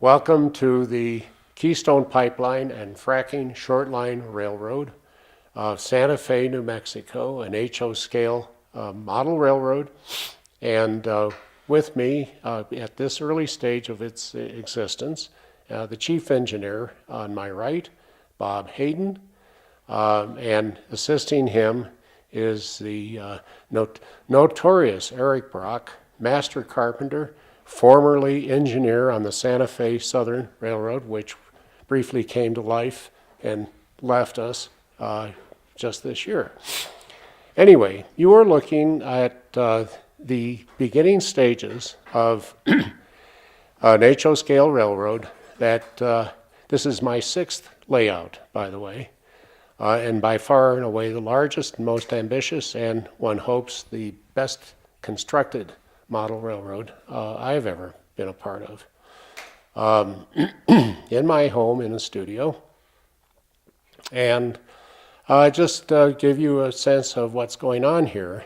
Welcome to the Keystone Pipeline and Fracking Short-Line Railroad of Santa Fe, New Mexico, an HO scale model railroad. And with me at this early stage of its existence, the chief engineer on my right, Bob Hayden, and assisting him is the notorious Eric Brock, master carpenter, formerly engineer on the Santa Fe Southern Railroad, which briefly came to life and left us just this year. Anyway, you are looking at the beginning stages of an HO scale railroad that this is my sixth layout, by the way, and by far and away the largest and most ambitious, and one hopes the best constructed model railroad I've ever been a part of. In my home in a studio, and just give you a sense of what's going on here.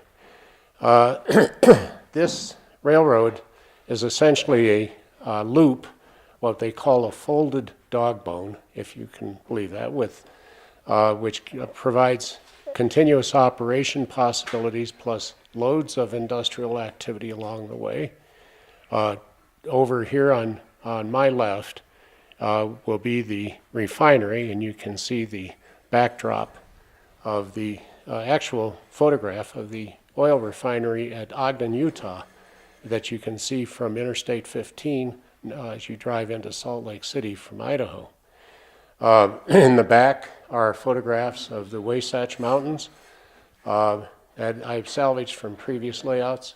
This railroad is essentially a loop, what they call a folded dog bone, if you can believe that, with which provides continuous operation possibilities plus loads of industrial activity along the way. Over here on my left will be the refinery, and you can see the backdrop of the actual photograph of the oil refinery at Ogden, Utah, that you can see from Interstate 15 as you drive into Salt Lake City from Idaho. In the back are photographs of the Wasatch Mountains that I've salvaged from previous layouts,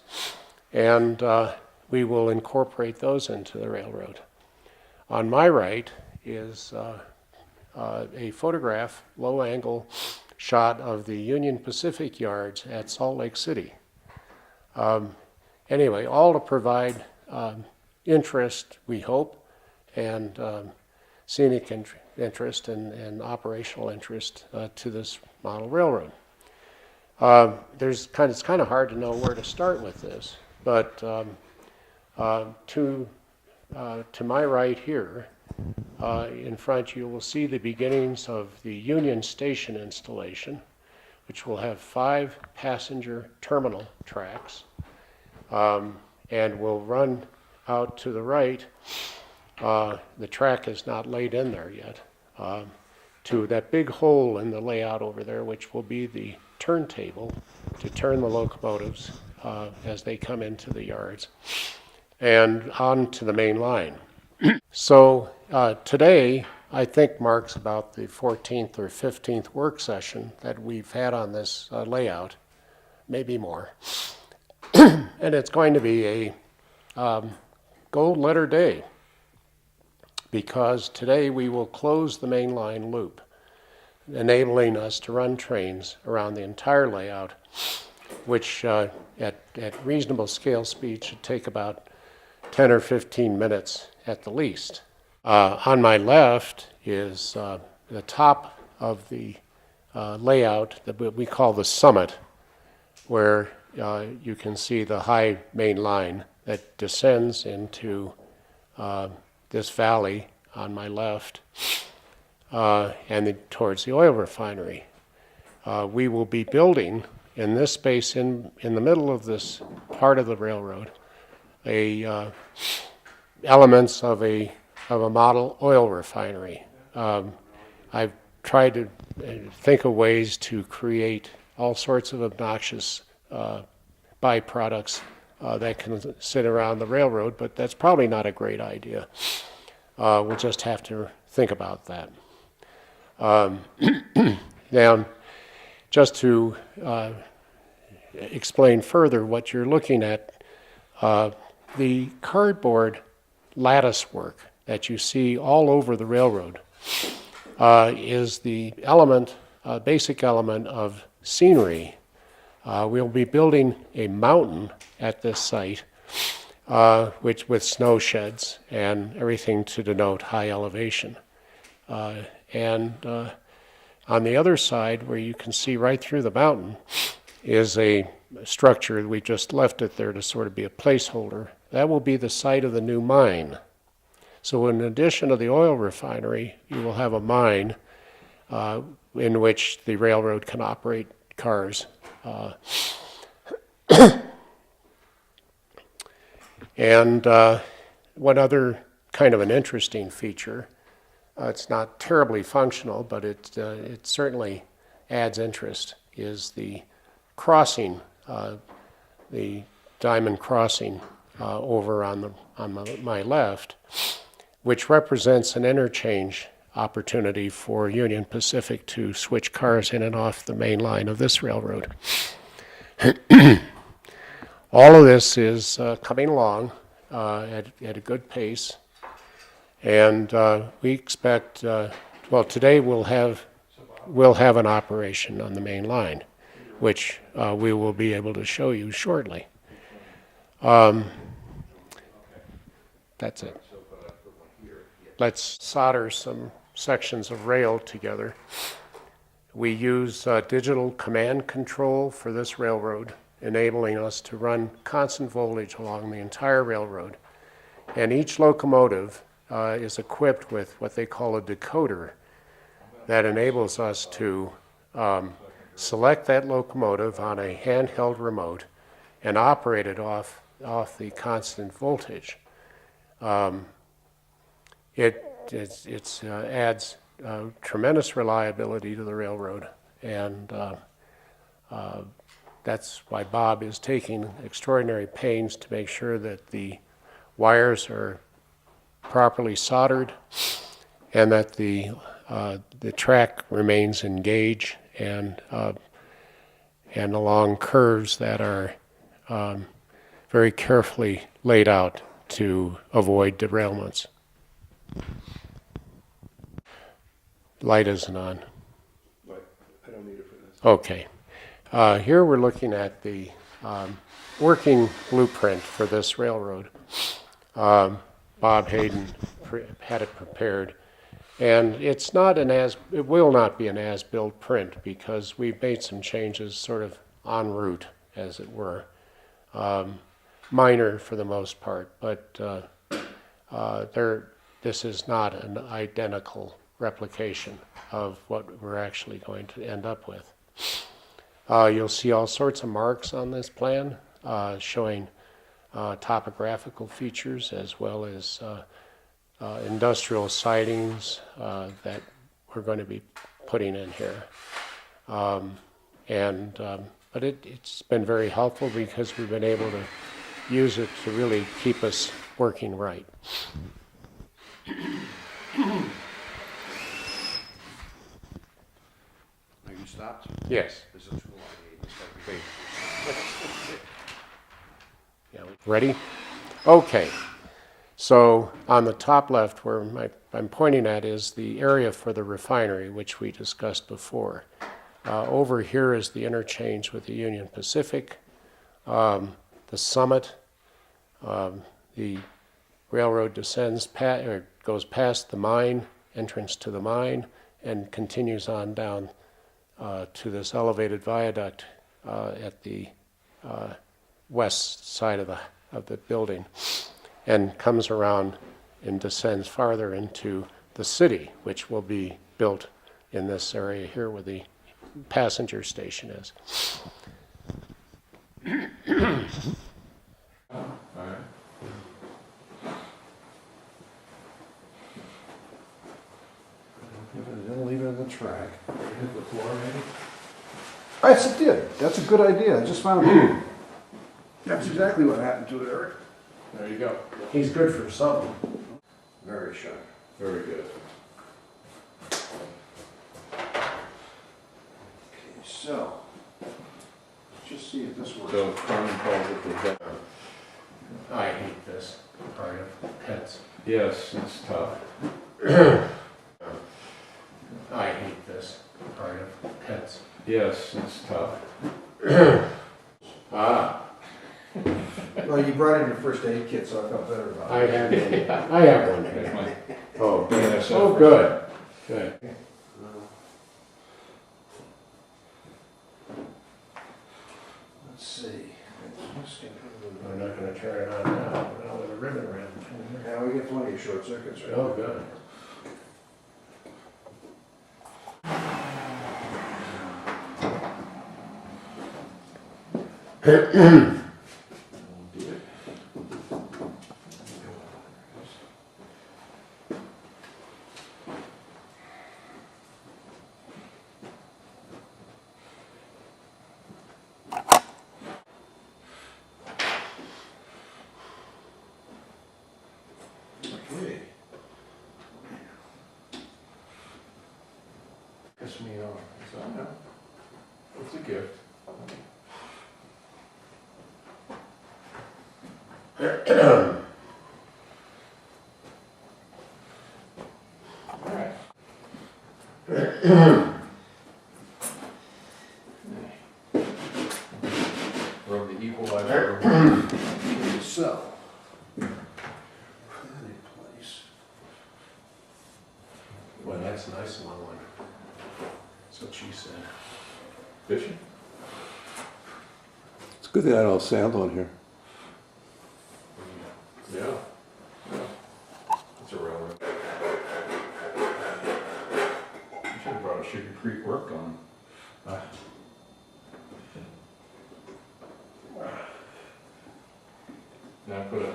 and we will incorporate those into the railroad. On my right is a photograph, low-angle shot of the Union Pacific yards at Salt Lake City. Anyway, all to provide interest, we hope, and scenic interest and operational interest to this model railroad. It's kind of hard to know where to start with this, but to my right here, in front, you will see the beginnings of the Union Station installation, which will have 5 passenger terminal tracks, and will run out to the right. The track is not laid in there yet, to that big hole in the layout over there, which will be the turntable to turn the locomotives as they come into the yards, and on to the main line. So today, I think marks about the 14th or 15th work session that we've had on this layout, maybe more. And it's going to be a gold letter day, because today we will close the main line loop, enabling us to run trains around the entire layout, which at reasonable scale speed should take about 10 or 15 minutes at the least. On my left is the top of the layout that we call the summit, where you can see the high main line that descends into this valley on my left, and towards the oil refinery. We will be building in this space in the middle of this part of the railroad elements of a model oil refinery. I've tried to think of ways to create all sorts of obnoxious byproducts that can sit around the railroad, but that's probably not a great idea. We'll just have to think about that. Now, just to explain further what you're looking at, the cardboard lattice work that you see all over the railroad is the basic element of scenery. We'll be building a mountain at this site, which with snow sheds and everything to denote high elevation. And on the other side, where you can see right through the mountain, is a structure. We just left it there to sort of be a placeholder. That will be the site of the new mine. So in addition to the oil refinery, you will have a mine in which the railroad can operate cars. And one other kind of an interesting feature, it's not terribly functional, but it certainly adds interest, is the crossing, the diamond crossing over on my left, which represents an interchange opportunity for Union Pacific to switch cars in and off the main line of this railroad. All of this is coming along at a good pace, and we expect, well, today we'll have an operation on the main line, which we will be able to show you shortly. That's it. Let's solder some sections of rail together. We use digital command control for this railroad, enabling us to run constant voltage along the entire railroad. And each locomotive is equipped with what they call a decoder that enables us to select that locomotive on a handheld remote and operate it off the constant voltage. It adds tremendous reliability to the railroad, and that's why Bob is taking extraordinary pains to make sure that the wires are properly soldered and that the track remains in gauge and along curves that are very carefully laid out to avoid derailments. Light isn't on. I don't need it for this. Okay. Here we're looking at the working blueprint for this railroad. Bob Hayden had it prepared, and it will not be an as-built print because we've made some changes sort of en route, as it were. Minor for the most part, but this is not an identical replication of what we're actually going to end up with. You'll see all sorts of marks on this plan showing topographical features as well as industrial sidings that we're going to be putting in here. But it's been very helpful because we've been able to use it to really keep us working right. Are you stopped? Yes. There's a tool I need. Yeah, ready? Okay. So on the top left where I'm pointing at is the area for the refinery, which we discussed before. Over here is the interchange with the Union Pacific, the summit. The railroad goes past the mine, entrance to the mine, and continues on down to this elevated viaduct at the west side of the building, and comes around and descends farther into the city, which will be built in this area here where the passenger station is. Then leave it in the track. Hit the floor, maybe? Yes, it did. That's a good idea. I just found it. That's exactly what happened to it, Eric. There you go. He's good for something. Very sharp. Very good. Okay, so let's just see if this works. So Carmen calls it the vet. I hate this part of pets. Yes, it's tough. I hate this part of pets. Yes, it's tough. Ah, Well, you brought in your first aid kit, so I felt better about I it. have one. I have one That's here. my Oh, BNSF. oh, good. Good. Let's see. I'm not going to turn it on now. Now with a ribbon around. Yeah, we get plenty of short circuits right Oh, now. good. Okay. Piss me off. So, I know. It's a gift. All right. Rub the equalizer. Okay, so. Put that in place. Well, that's a nice long one. That's what she said. Fishing? It's good they had all sand on here. Yeah. Yeah. That's a railroad. You should have brought a Sugar Creek work on. Now I put a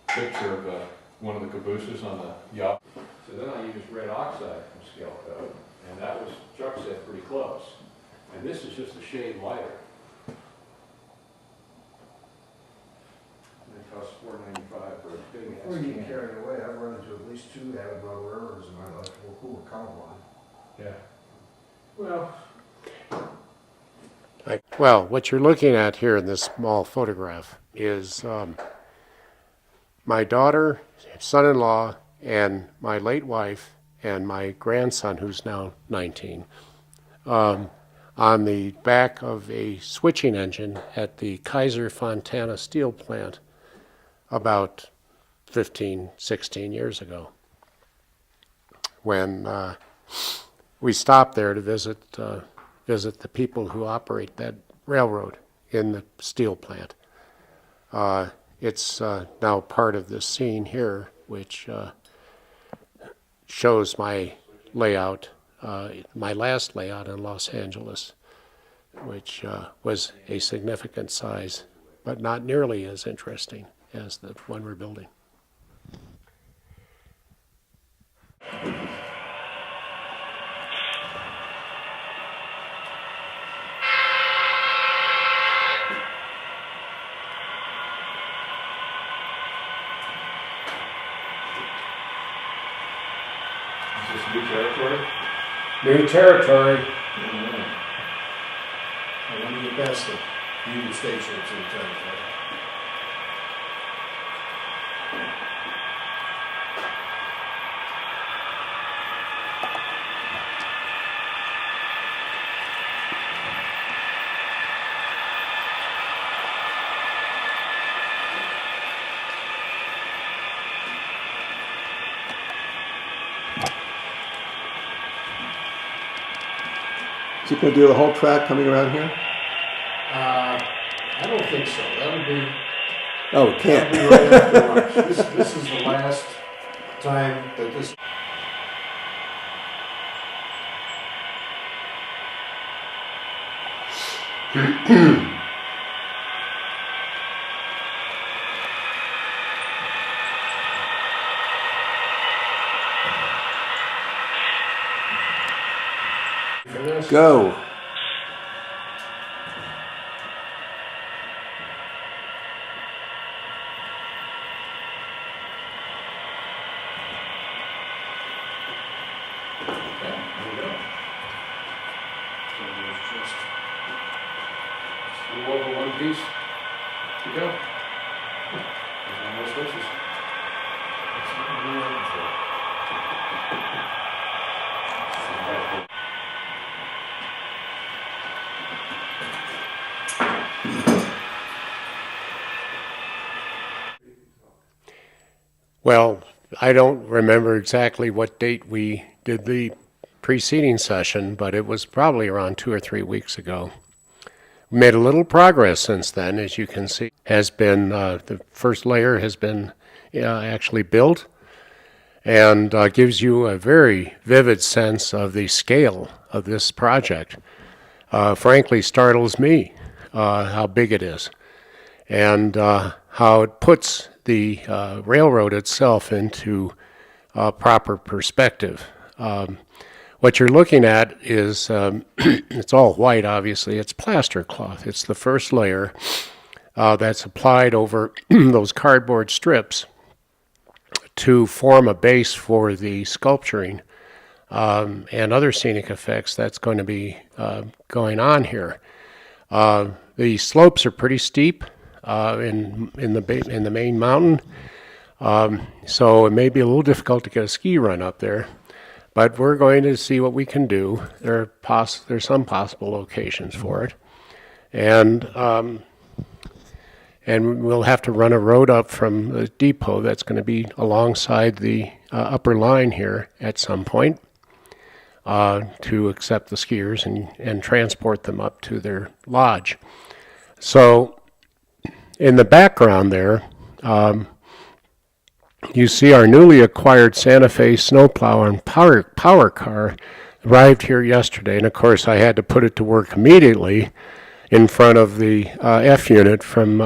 picture of one of the cabooses on the yacht. So then I used red oxide from Scale Code, and that was, Chuck said, pretty close. And this is just a shade lighter. And it costs $4.95 for a big ass Before you get can. carried away, I've run into at least 2 avid rubber railroads in my life who were colorblind. Yeah. Well, Well, what you're looking at here in this small photograph is my daughter, son-in-law, and my late wife, and my grandson, who's now 19, on the back of a switching engine at the Kaiser Fontana steel plant about 15, 16 years ago, when we stopped there to visit the people who operate that railroad in the steel plant. It's now part of this scene here, which shows my layout, my last layout in Los Angeles, which was a significant size, but not nearly as interesting as the one we're building. is this new territory? New territory. I want to get past the Union Station at some time. Is it going to do the whole track coming around here? I don't think so. That would be, Oh, it that would be can't. right after lunch. This is the last time that this. Go. Okay, here we go. So there's just. A little over one piece to go. There's no more switches. Well, I don't remember exactly what date we did the preceding session, but it was probably around 2 or 3 weeks ago. We made a little progress since then, as you can see. The first layer has been actually built, and gives you a very vivid sense of the scale of this project. Frankly, startles me how big it is, and how it puts the railroad itself into proper perspective. What you're looking at is, it's all white, obviously. It's plaster cloth. It's the first layer that's applied over those cardboard strips to form a base for the sculpturing and other scenic effects that's going to be going on here. The slopes are pretty steep in the main mountain, so it may be a little difficult to get a ski run up there. But we're going to see what we can do. There's some possible locations for it, and we'll have to run a road up from the depot that's going to be alongside the upper line here at some point to accept the skiers and transport them up to their lodge. So in the background there, you see our newly acquired Santa Fe snowplow and power car arrived here yesterday, and of course I had to put it to work immediately in front of the F unit from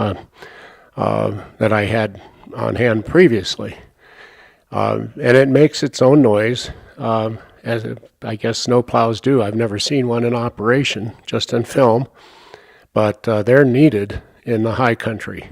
that I had on hand previously, and it makes its own noise, as I guess snowplows do. I've never seen one in operation, just in film, but they're needed in the high country.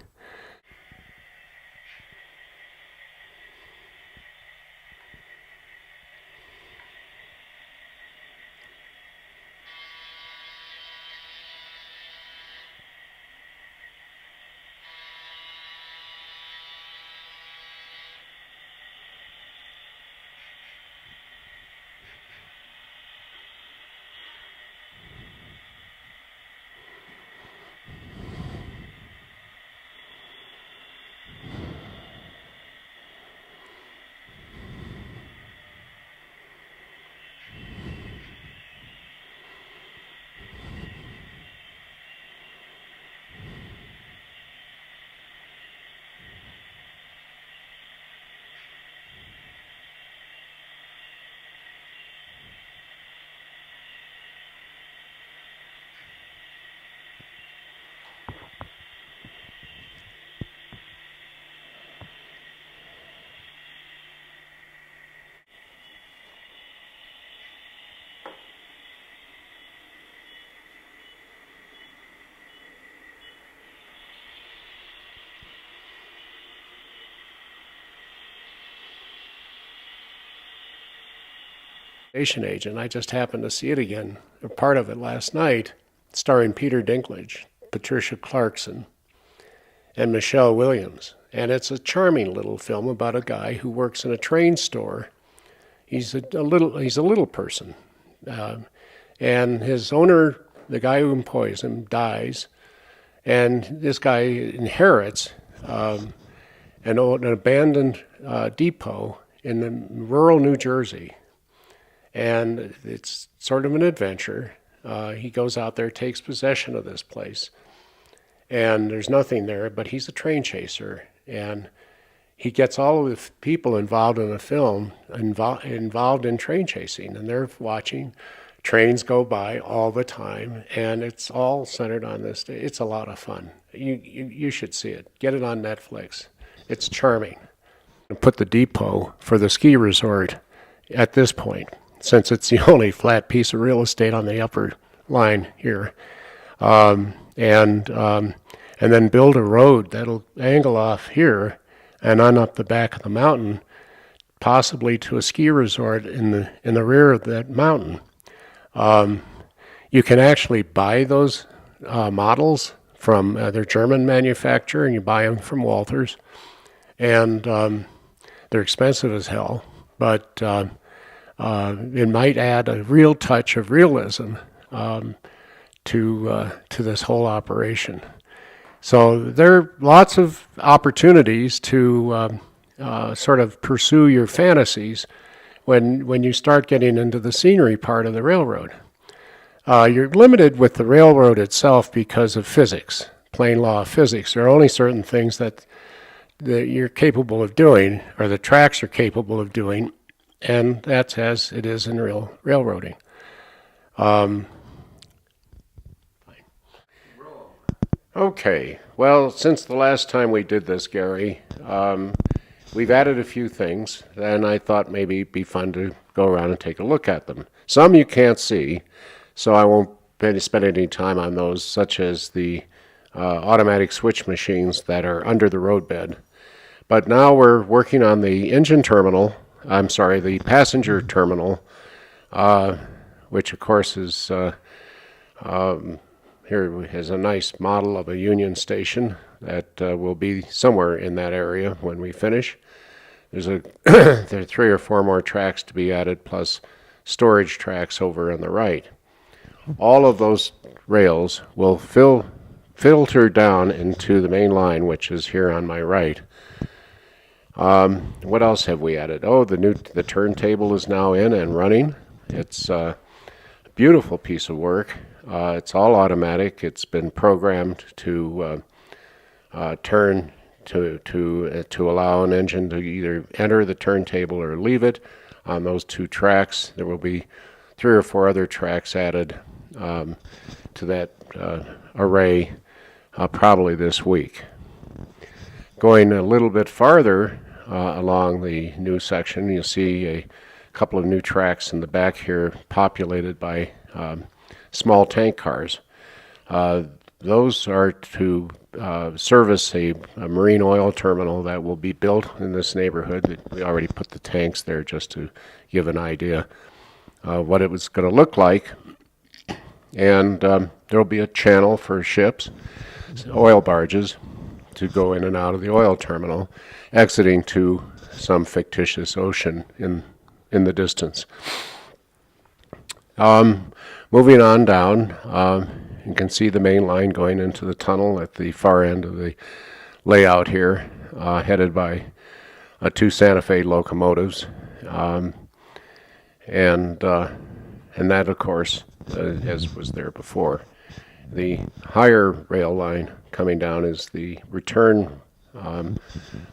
Agent. I just happened to see it again, or part of it last night, starring Peter Dinklage, Patricia Clarkson, and Michelle Williams. And it's a charming little film about a guy who works in a train store. He's a little person, and his owner, the guy who employs him, dies, and this guy inherits an abandoned depot in the rural New Jersey. And it's sort of an adventure. He goes out there, takes possession of this place, and there's nothing there, but he's a train chaser, and he gets all of the people involved in the film involved in train chasing, and they're watching trains go by all the time, and it's all centered on this day. It's a lot of fun. You should see it. Get it on Netflix. It's charming. And put the depot for the ski resort at this point, since it's the only flat piece of real estate on the upper line here, and then build a road that'll angle off here and on up the back of the mountain, possibly to a ski resort in the rear of that mountain. You can actually buy those models from their German manufacturer, and you buy them from Walthers, and they're expensive as hell, but it might add a real touch of realism to this whole operation. So there are lots of opportunities to sort of pursue your fantasies when you start getting into the scenery part of the railroad. You're limited with the railroad itself because of physics, plain law of physics. There are only certain things that that you're capable of doing, or the tracks are capable of doing, and that's as it is in railroading. Okay, well, since the last time we did this, Gary, we've added a few things, and I thought maybe it'd be fun to go around and take a look at them. Some you can't see, so I won't spend any time on those, such as the automatic switch machines that are under the roadbed. But now we're working on the engine terminal, the passenger terminal, which of course is, here is a nice model of a Union station that will be somewhere in that area when we finish. There are 3 or 4 more tracks to be added, plus storage tracks over on the right. All of those rails will filter down into the main line, which is here on my right. What else have we added? Oh, the turntable is now in and running. It's a beautiful piece of work. It's all automatic. It's been programmed to turn to allow an engine to either enter the turntable or leave it. On those 2 tracks, there will be 3 or 4 other tracks added to that array probably this week. Going a little bit farther along the new section, you'll see a couple of new tracks in the back here populated by small tank cars. Those are to service a marine oil terminal that will be built in this neighborhood. We already put the tanks there just to give an idea what it was going to look like. And there will be a channel for ships, oil barges, to go in and out of the oil terminal, exiting to some fictitious ocean in the distance. Moving on down, you can see the main line going into the tunnel at the far end of the layout here, headed by 2 Santa Fe locomotives. And that, of course, as was there before. The higher rail line coming down is the return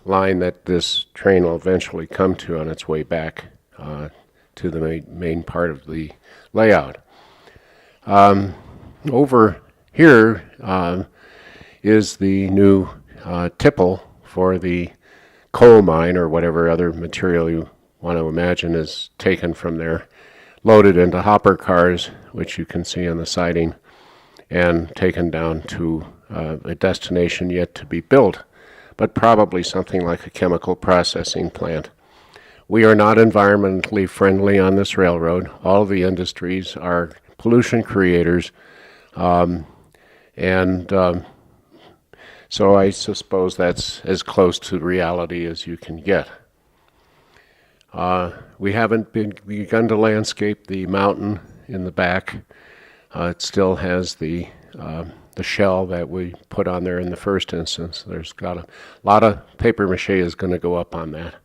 line that this train will eventually come to on its way back to the main part of the layout. Over here is the new tipple for the coal mine, or whatever other material you want to imagine is taken from there, loaded into hopper cars, which you can see on the siding, and taken down to a destination yet to be built, but probably something like a chemical processing plant. We are not environmentally friendly on this railroad. All of the industries are pollution creators, so I suppose that's as close to reality as you can get. We haven't begun to landscape the mountain in the back. It still has the shell that we put on there in the first instance. There's got a lot of paper mache is going to go up on that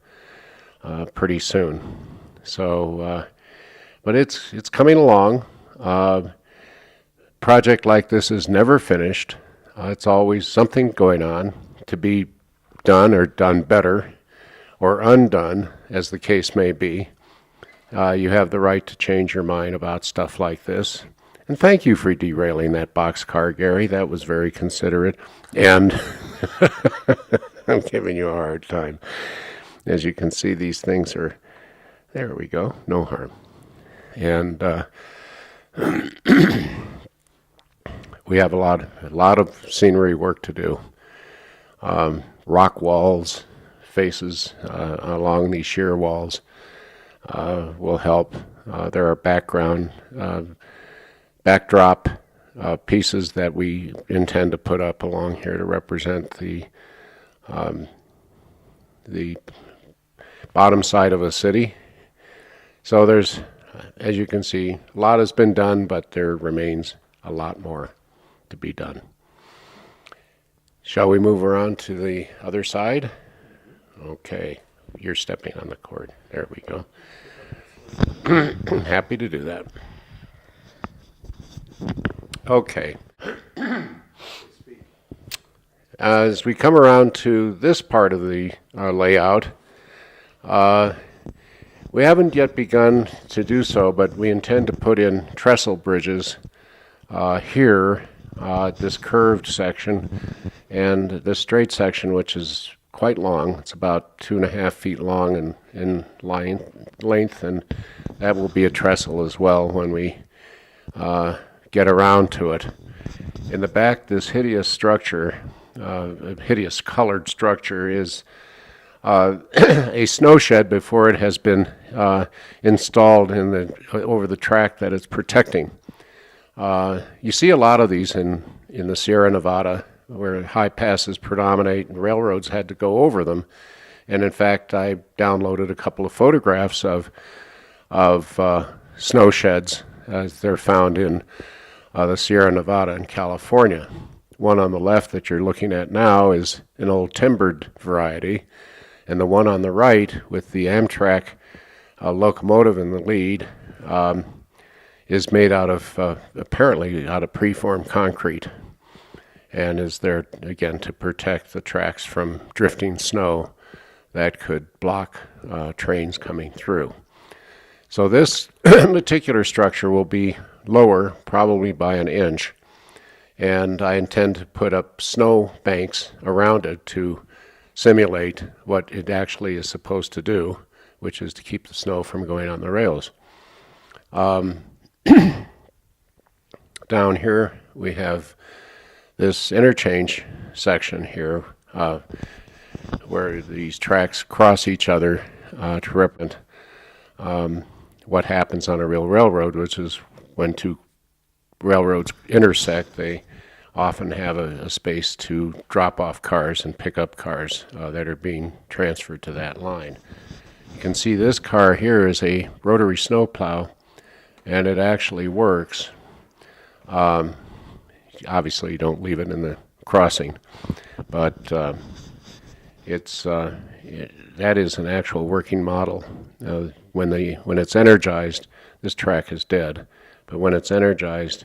pretty soon. So, but it's coming along. Project like this is never finished. It's always something going on to be done or done better or undone, as the case may be. You have the right to change your mind about stuff like this. And thank you for derailing that boxcar, Gary. That was very considerate. And I'm giving you a hard time. As you can see, these things are, there we go, no harm. And we have a lot of scenery work to do. Rock walls, faces along these sheer walls will help. There are backdrop pieces that we intend to put up along here to represent the bottom side of a city. So there's, as you can see, a lot has been done, but there remains a lot more to be done. Shall we move around to the other side? Okay, you're stepping on the cord. There we go. Happy to do that. Okay. as we come around to this part of the layout, we haven't yet begun to do so, but we intend to put in trestle bridges here, this curved section, and this straight section, which is quite long. It's about 2.5 feet long in length, and that will be a trestle as well when we get around to it. In the back, this hideous structure, hideous colored structure, is a snow shed before it has been installed over the track that it's protecting. You see a lot of these in the Sierra Nevada, where high passes predominate and railroads had to go over them. And in fact, I downloaded a couple of photographs of snow sheds as they're found in the Sierra Nevada in California. One on the left that you're looking at now is an old timbered variety, and the one on the right with the Amtrak locomotive in the lead is made out of, apparently out of preformed concrete, and is there again to protect the tracks from drifting snow that could block trains coming through. So this particular structure will be lower, probably by an inch, and I intend to put up snow banks around it to simulate what it actually is supposed to do, which is to keep the snow from going on the rails. Down here we have this interchange section here where these tracks cross each other to represent what happens on a real railroad, which is when two railroads intersect, they often have a space to drop off cars and pick up cars that are being transferred to that line. You can see this car here is a rotary snowplow, and it actually works. Obviously, you don't leave it in the crossing, but that is an actual working model. When it's energized, this track is dead, but when it's energized,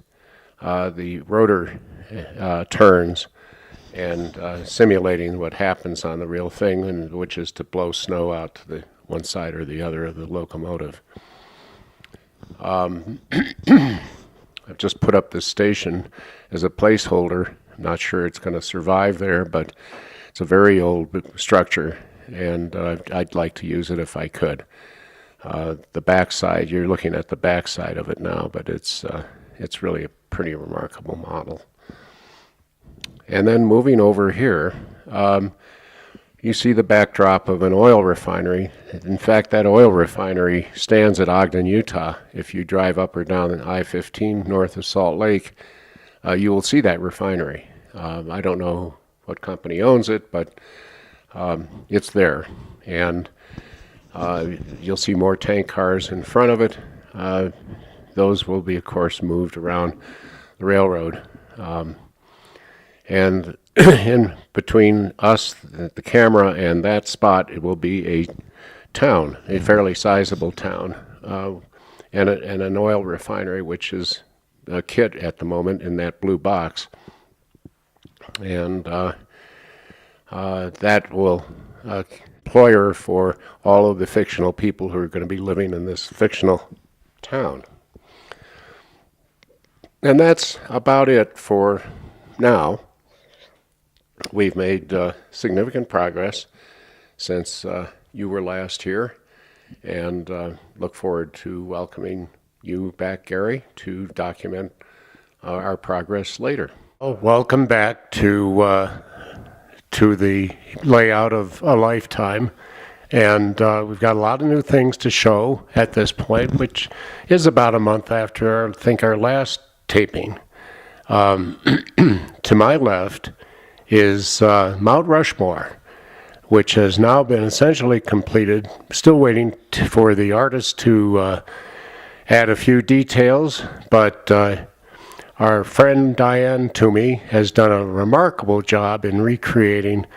the rotor turns and simulating what happens on the real thing, which is to blow snow out to the one side or the other of the locomotive. I've just put up this station as a placeholder. I'm not sure it's going to survive there, but it's a very old structure, and I'd like to use it if I could. The backside, you're looking at the backside of it now, but it's really a pretty remarkable model. And then moving over here, you see the backdrop of an oil refinery. In fact, that oil refinery stands at Ogden, Utah. If you drive up or down I-15 north of Salt Lake, you will see that refinery. I don't know what company owns it, but it's there. And you'll see more tank cars in front of it. Those will be, of course, moved around the railroad. And in between us, the camera, and that spot, it will be a town, a fairly sizable town, and an oil refinery, which is a kit at the moment in that blue box. And that will employer for all of the fictional people who are going to be living in this fictional town. And that's about it for now. We've made significant progress since you were last here, and look forward to welcoming you back, Gary, to document our progress later. Oh, welcome back to the layout of a lifetime, and we've got a lot of new things to show at this point, which is about a month after, I think, our last taping. To my left is Mount Rushmore, which has now been essentially completed. Still waiting for the artist to add a few details, but our friend Diane Toomey has done a remarkable job in recreating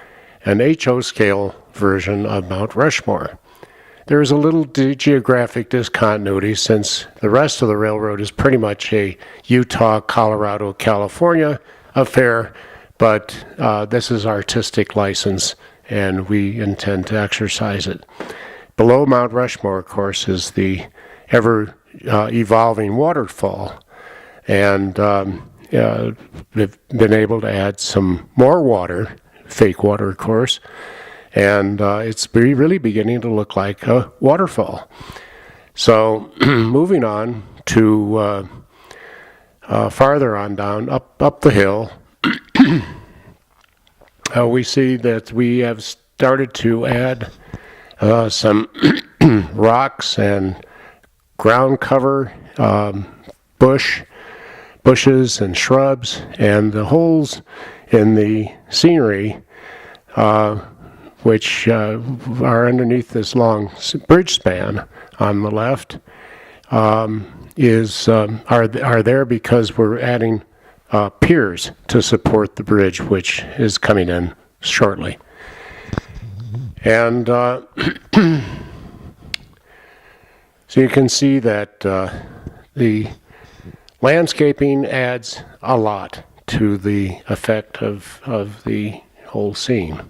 an HO scale version of Mount Rushmore. There is a little geographic discontinuity since the rest of the railroad is pretty much a Utah, Colorado, California affair, but this is artistic license, and we intend to exercise it. Below Mount Rushmore, of course, is the ever evolving waterfall, and they've been able to add some more water, fake water, of course, and it's really beginning to look like a waterfall. So moving on to farther on down, up the hill, we see that we have started to add some rocks and ground cover, bushes and shrubs, and the holes in the scenery, which are underneath this long bridge span on the left, are there because we're adding piers to support the bridge, which is coming in shortly. And so you can see that the landscaping adds a lot to the effect of the whole scene.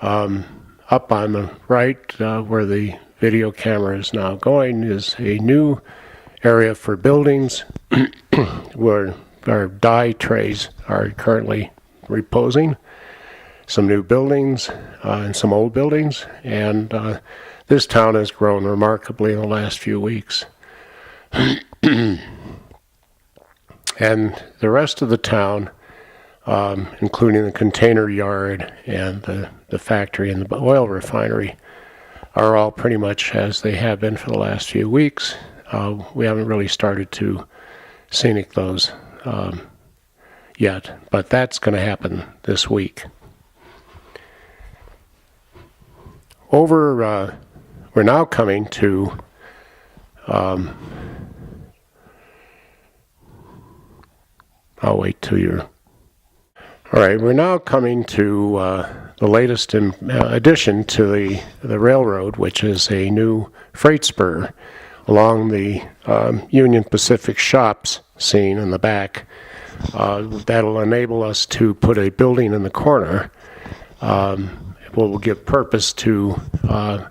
Up on the right, where the video camera is now going, is a new area for buildings where our die trays are currently reposing. Some new buildings and some old buildings, and this town has grown remarkably in the last few weeks. And the rest of the town, including the container yard and the factory and the oil refinery, are all pretty much as they have been for the last few weeks. We haven't really started to scenic those yet, but that's going to happen this week. We're now coming to I'll wait till you're... All right, we're now coming to the latest addition to the railroad, which is a new freight spur along the Union Pacific shops seen in the back. That'll enable us to put a building in the corner. Will give purpose to a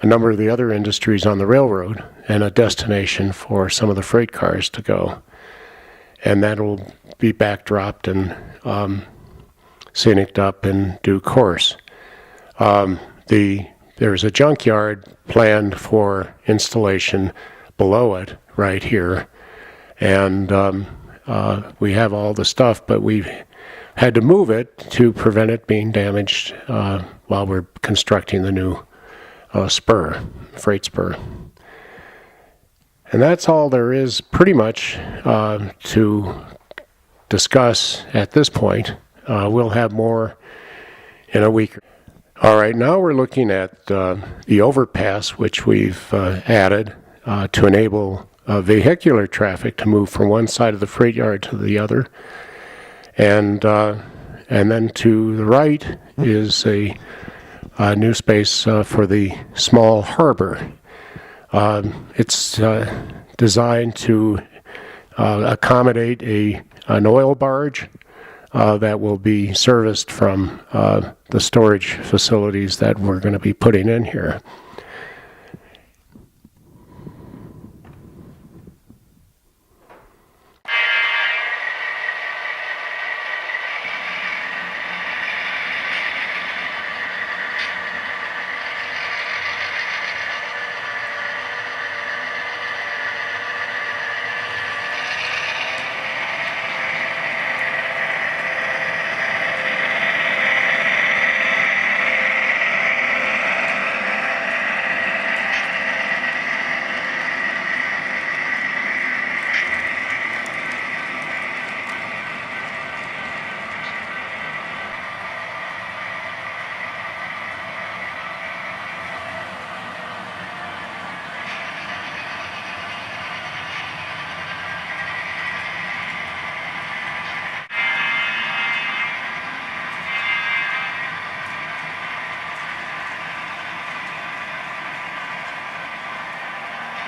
number of the other industries on the railroad and a destination for some of the freight cars to go. And that'll be backdropped and sceniced up in due course. There's a junkyard planned for installation below it right here, and we have all the stuff, but we've had to move it to prevent it being damaged while we're constructing the new freight spur. And that's all there is pretty much to discuss at this point. We'll have more in a week. All right, now we're looking at the overpass, which we've added to enable vehicular traffic to move from one side of the freight yard to the other. And then to the right is a new space for the small harbor. It's designed to accommodate an oil barge that will be serviced from the storage facilities that we're going to be putting in here.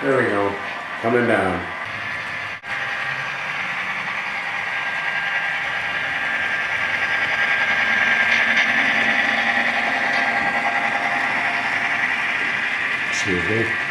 There we go, coming down. Excuse me.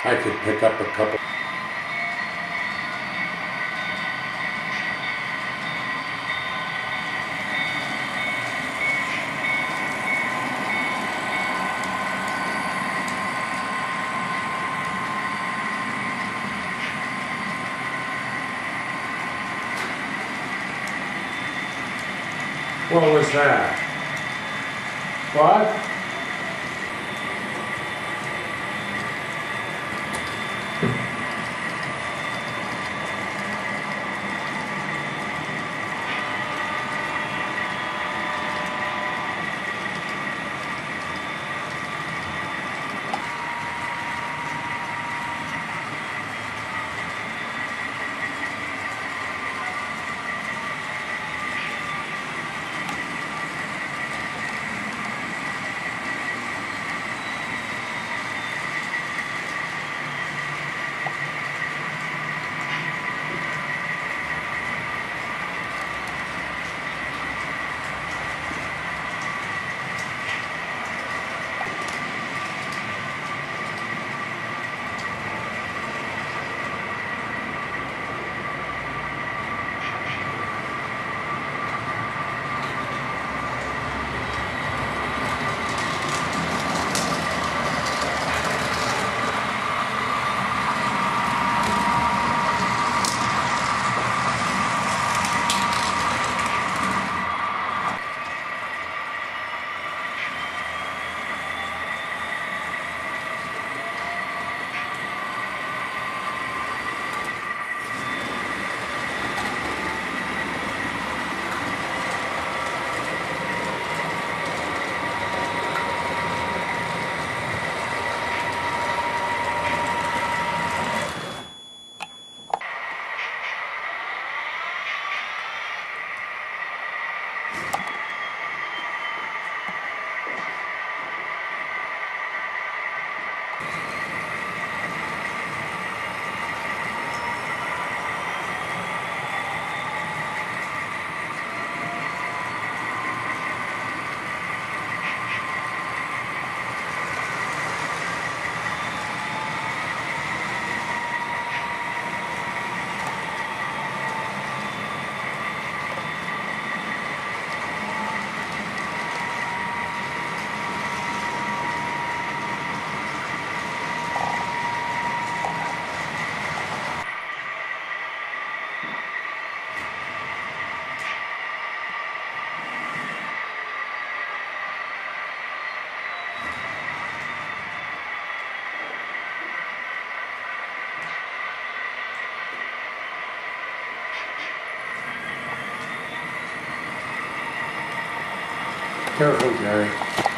I could pick up a couple. What was that? What? Careful, Jerry.